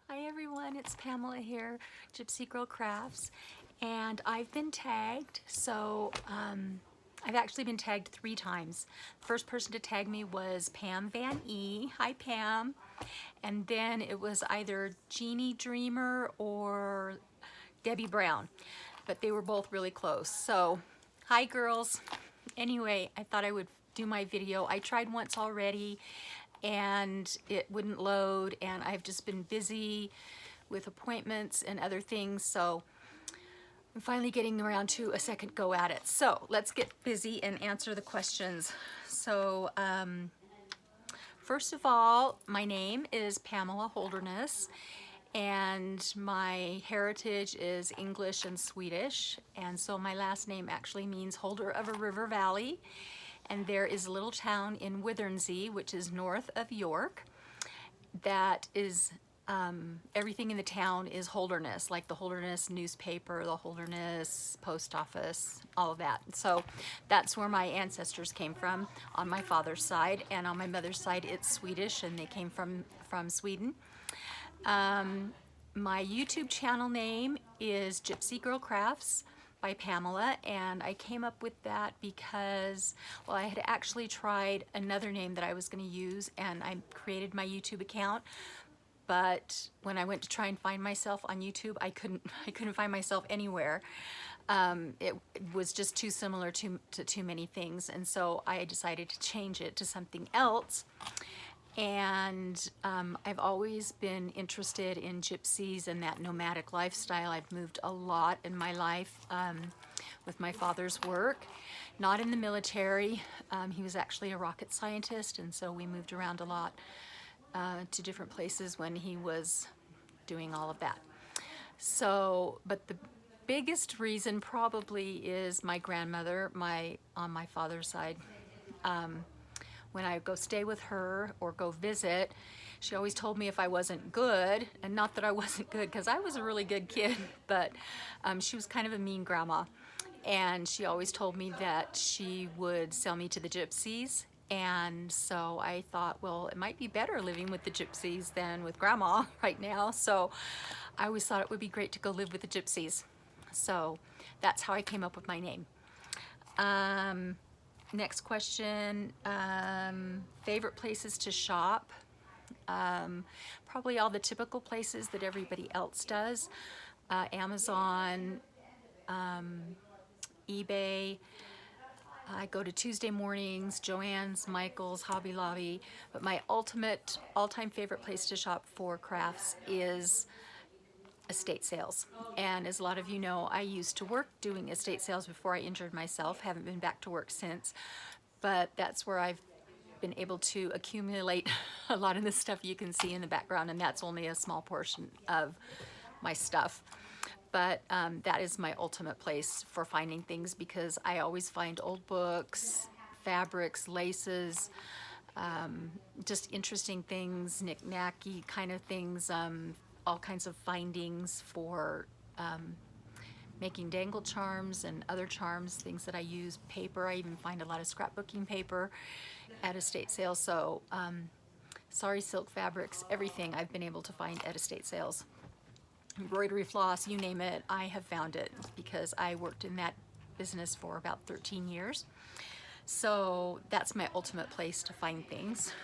Hi everyone, it's Pamela here, Gypsy Girl Crafts, and I've been tagged. I've actually been tagged 3 times. The first person to tag me was Pam Van E. Hi Pam. And then it was either Jeannie Dreamer or Debbie Brown, but they were both really close. So, hi girls. Anyway, I thought I would do my video. I tried once already and it wouldn't load, and I've just been busy with appointments and other things, so I'm finally getting around to a second go at it. So let's get busy and answer the questions. First of all, my name is Pamela Holderness, and my heritage is English and Swedish, and so my last name actually means holder of a river valley. And there is a little town in Withersea, which is north of York, that is, everything in the town is Holderness, like the Holderness newspaper, the Holderness post office, all of that. So that's where my ancestors came from on my father's side, and on my mother's side it's Swedish, and they came from Sweden. My YouTube channel name is Gypsy Girl Crafts by Pamela, and I came up with that because, well, I had actually tried another name that I was going to use, and I created my YouTube account, but when I went to try and find myself on YouTube, I couldn't find myself anywhere. It was just too similar to too many things, and so I decided to change it to something else. And I've always been interested in gypsies and that nomadic lifestyle. I've moved a lot in my life with my father's work, not in the military. He was actually a rocket scientist, and so we moved around a lot to different places when he was doing all of that. So, but the biggest reason probably is my grandmother, on my father's side. When I go stay with her or go visit, she always told me if I wasn't good, and not that I wasn't good because I was a really good kid, but she was kind of a mean grandma. And she always told me that she would sell me to the gypsies. And so I thought, well, it might be better living with the gypsies than with grandma right now. So I always thought it would be great to go live with the gypsies. So that's how I came up with my name. Next question, favorite places to shop. Probably all the typical places that everybody else does. Amazon, eBay. I go to Tuesday mornings, Joann's, Michael's, Hobby Lobby, but my ultimate all-time favorite place to shop for crafts is estate sales. And as a lot of you know, I used to work doing estate sales before I injured myself. Haven't been back to work since, but that's where I've been able to accumulate a lot of the stuff you can see in the background, and that's only a small portion of my stuff. But that is my ultimate place for finding things, because I always find old books, fabrics, laces, just interesting things, knick-knacky kind of things, all kinds of findings for making dangle charms and other charms, things that I use, paper. I even find a lot of scrapbooking paper at estate sales. So sari silk fabrics, everything I've been able to find at estate sales. Embroidery floss, you name it, I have found it, because I worked in that business for about 13 years. So that's my ultimate place to find things.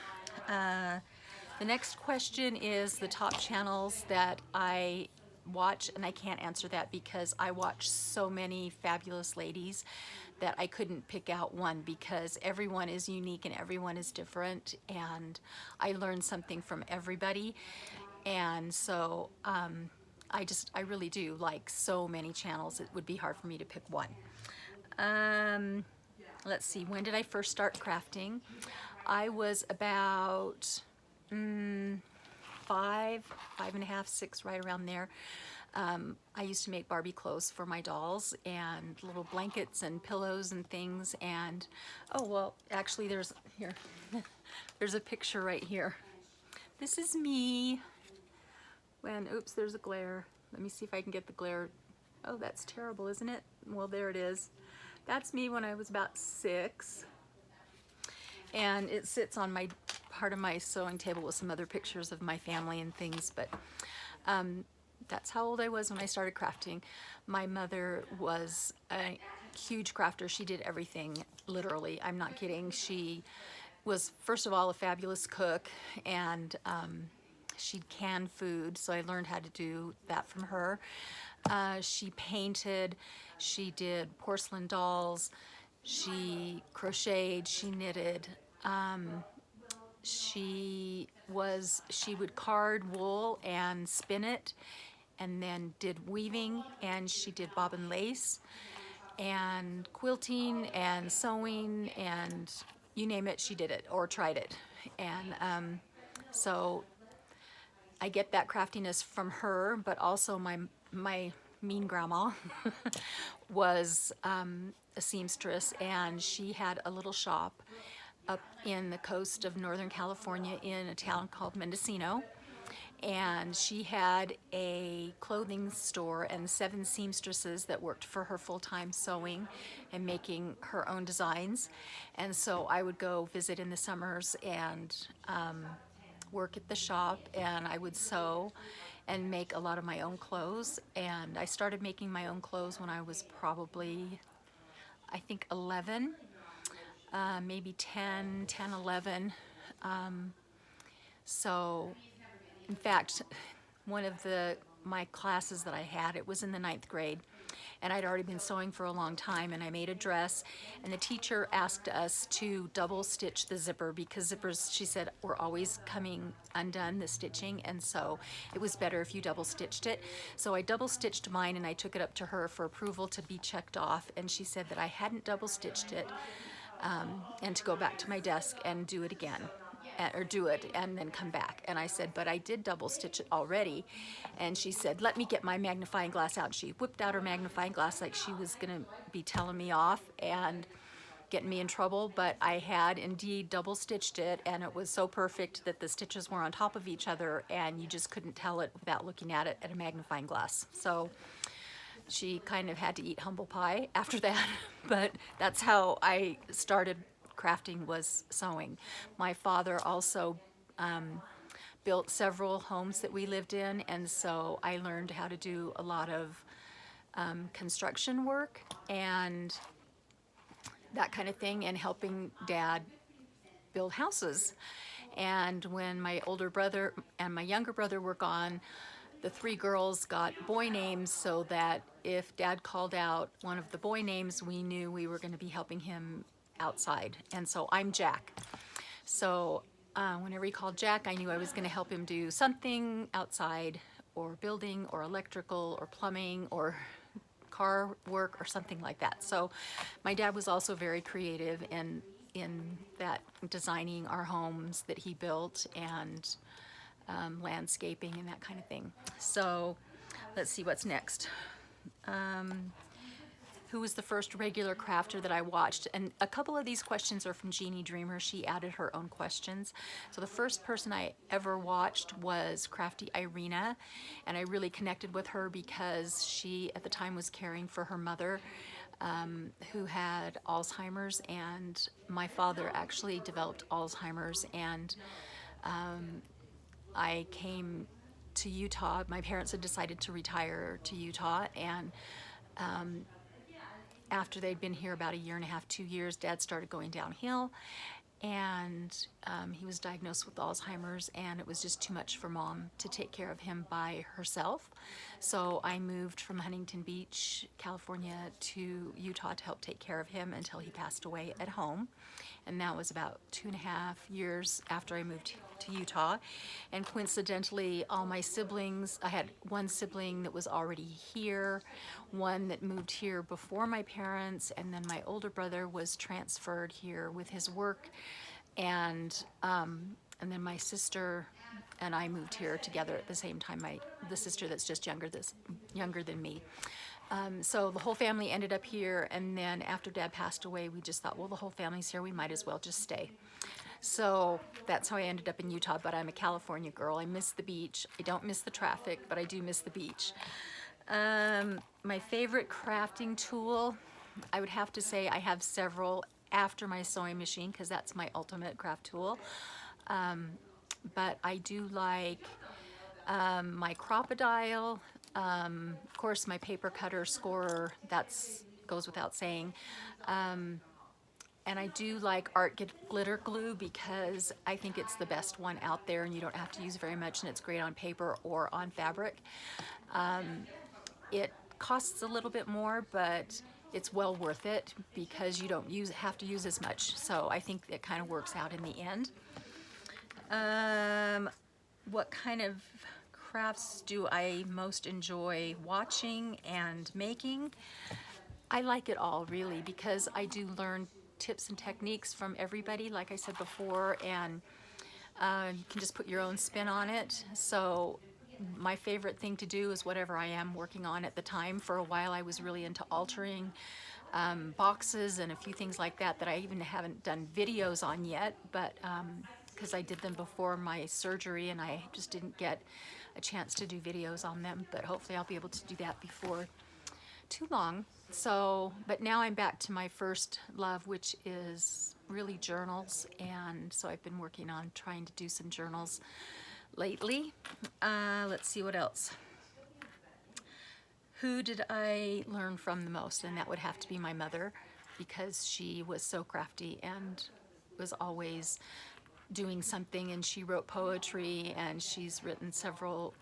The next question is the top channels that I watch, and I can't answer that because I watch so many fabulous ladies that I couldn't pick out one, because everyone is unique and everyone is different, and I learn something from everybody. And so I really do like so many channels, it would be hard for me to pick one. Let's see, when did I first start crafting? I was about 5.5, 6, right around there. I used to make Barbie clothes for my dolls, and little blankets and pillows and things. And oh, well, actually there's a picture right here. This is me when, oops, there's a glare. Let me see if I can get the glare. Oh, that's terrible, isn't it? Well, there it is. That's me when I was about 6. And it sits on my part of my sewing table with some other pictures of my family and things, but that's how old I was when I started crafting. My mother was a huge crafter. She did everything, literally. I'm not kidding. She was, first of all, a fabulous cook, and she'd can food, so I learned how to do that from her. She painted, she did porcelain dolls, she crocheted, she knitted. She would card wool and spin it, and then did weaving, and she did bobbin lace and quilting and sewing, and you name it, she did it or tried it. And so I get that craftiness from her, but also my mean grandma was a seamstress, and she had a little shop up in the coast of Northern California in a town called Mendocino. And she had a clothing store and 7 seamstresses that worked for her full-time sewing and making her own designs. And so I would go visit in the summers and work at the shop, and I would sew and make a lot of my own clothes. And I started making my own clothes when I was probably, I think, 11, maybe 10, 11. So in fact, one of my classes that I had, it was in the 9th grade, and I'd already been sewing for a long time, and I made a dress, and the teacher asked us to double stitch the zipper because zippers, she said, were always coming undone, the stitching, and so it was better if you double stitched it. So I double stitched mine, and I took it up to her for approval to be checked off, and she said that I hadn't double stitched it, and to go back to my desk and do it again. Or do it and then come back. And I said, but I did double stitch it already. And she said, let me get my magnifying glass out. And she whipped out her magnifying glass like she was gonna be telling me off and getting me in trouble, but I had indeed double stitched it, and it was so perfect that the stitches were on top of each other, and you just couldn't tell it without looking at it at a magnifying glass. So she kind of had to eat humble pie after that, but that's how I started crafting, was sewing. My father also built several homes that we lived in, and so I learned how to do a lot of construction work and that kind of thing, and helping Dad build houses. And when my older brother and my younger brother were gone, the 3 girls got boy names so that if Dad called out one of the boy names, we knew we were going to be helping him outside. And so I'm Jack. So whenever he called Jack, I knew I was going to help him do something outside, or building, or electrical, or plumbing, or car work, or something like that. So my dad was also very creative in that, designing our homes that he built, and landscaping and that kind of thing. So let's see what's next. Who was the first regular crafter that I watched? And a couple of these questions are from Jeannie Dreamer. She added her own questions. So the first person I ever watched was Crafty Irina, and I really connected with her because she at the time was caring for her mother, who had Alzheimer's, and my father actually developed Alzheimer's, and I came to Utah. My parents had decided to retire to Utah, and after they'd been here about 1.5 years, 2 years, Dad started going downhill, and he was diagnosed with Alzheimer's, and it was just too much for Mom to take care of him by herself. So I moved from Huntington Beach, California to Utah to help take care of him until he passed away at home. And that was about 2.5 years after I moved to Utah. And coincidentally, all my siblings, I had one sibling that was already here, one that moved here before my parents, and then my older brother was transferred here with his work, and then my sister and I moved here together at the same time. The sister that's just younger than me. So the whole family ended up here, and then after Dad passed away, we just thought, well, the whole family's here, we might as well just stay. So that's how I ended up in Utah, but I'm a California girl. I miss the beach. I don't miss the traffic, but I do miss the beach. My favorite crafting tool, I would have to say I have several after my sewing machine, because that's my ultimate craft tool. But I do like my crocodile, of course my paper cutter scorer, that's goes without saying. And I do like art glitter glue because I think it's the best one out there and you don't have to use very much and it's great on paper or on fabric. It costs a little bit more, but it's well worth it because you don't have to use as much. So I think it kind of works out in the end. What kind of crafts do I most enjoy watching and making? I like it all really because I do learn tips and techniques from everybody, like I said before, and you can just put your own spin on it. So my favorite thing to do is whatever I am working on at the time. For a while I was really into altering boxes and a few things like that that I even haven't done videos on yet, but because I did them before my surgery and I just didn't get a chance to do videos on them, but hopefully I'll be able to do that before too long. So, but now I'm back to my first love, which is really journals, and so I've been working on trying to do some journals lately. Let's see what else. Who did I learn from the most? And that would have to be my mother, because she was so crafty and was always doing something, and she wrote poetry and she's written several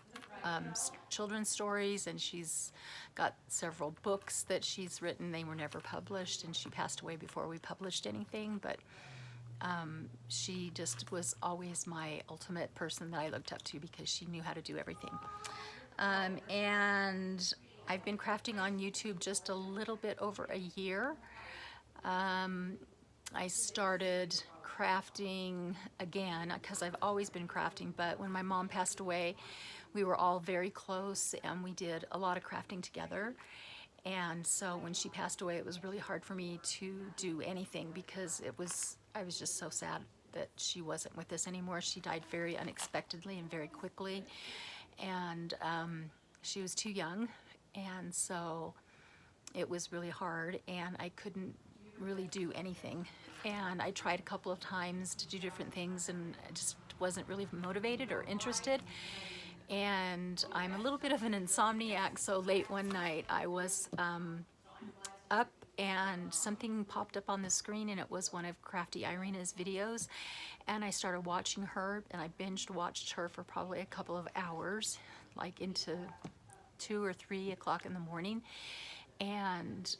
children's stories, and she's got several books that she's written. They were never published, and she passed away before we published anything, but she just was always my ultimate person that I looked up to because she knew how to do everything. And I've been crafting on YouTube just a little bit over a year. I started crafting again because I've always been crafting, but when my mom passed away, we were all very close and we did a lot of crafting together. And so when she passed away, it was really hard for me to do anything because I was just so sad that she wasn't with us anymore. She died very unexpectedly and very quickly, and she was too young, and so it was really hard and I couldn't really do anything. And I tried a couple of times to do different things and I just wasn't really motivated or interested. And I'm a little bit of an insomniac, so late one night I was up and something popped up on the screen and it was one of Crafty Irina's videos, and I started watching her and I watched her for probably a couple of hours, like into 2 or 3 o'clock in the morning. And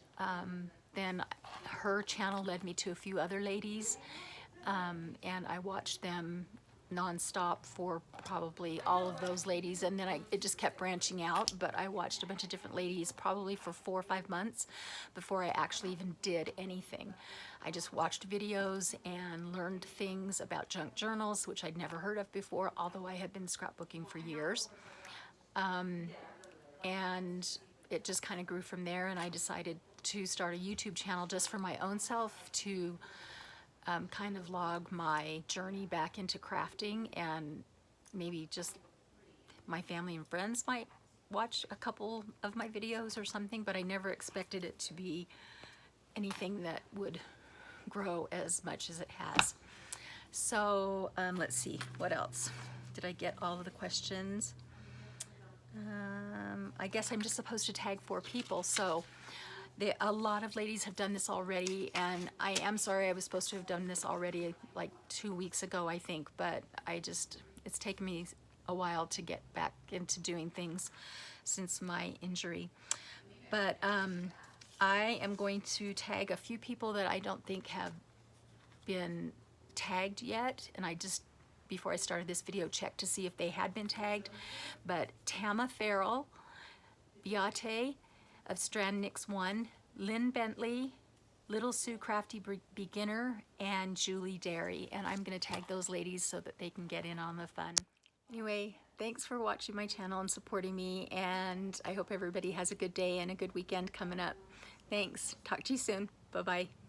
then her channel led me to a few other ladies, and I watched them nonstop for probably all of those ladies, and then it just kept branching out, but I watched a bunch of different ladies probably for 4 or 5 months before I actually even did anything. I just watched videos and learned things about junk journals, which I'd never heard of before, although I had been scrapbooking for years. And it just kind of grew from there, and I decided to start a YouTube channel just for my own self to kind of log my journey back into crafting, and maybe just my family and friends might watch a couple of my videos or something, but I never expected it to be anything that would grow as much as it has. So let's see, what else? Did I get all of the questions? I guess I'm just supposed to tag 4 people, so a lot of ladies have done this already, and I am sorry, I was supposed to have done this already like 2 weeks ago, I think, but it's taken me a while to get back into doing things since my injury. But I am going to tag a few people that I don't think have been tagged yet, and I just, before I started this video, checked to see if they had been tagged. But Tama Farrell, Beate of Strand Nix 1, Lynn Bentley, Little Sue Crafty Beginner, and Julie Derry. And I'm going to tag those ladies so that they can get in on the fun. Anyway, thanks for watching my channel and supporting me, and I hope everybody has a good day and a good weekend coming up. Thanks. Talk to you soon. Bye-bye.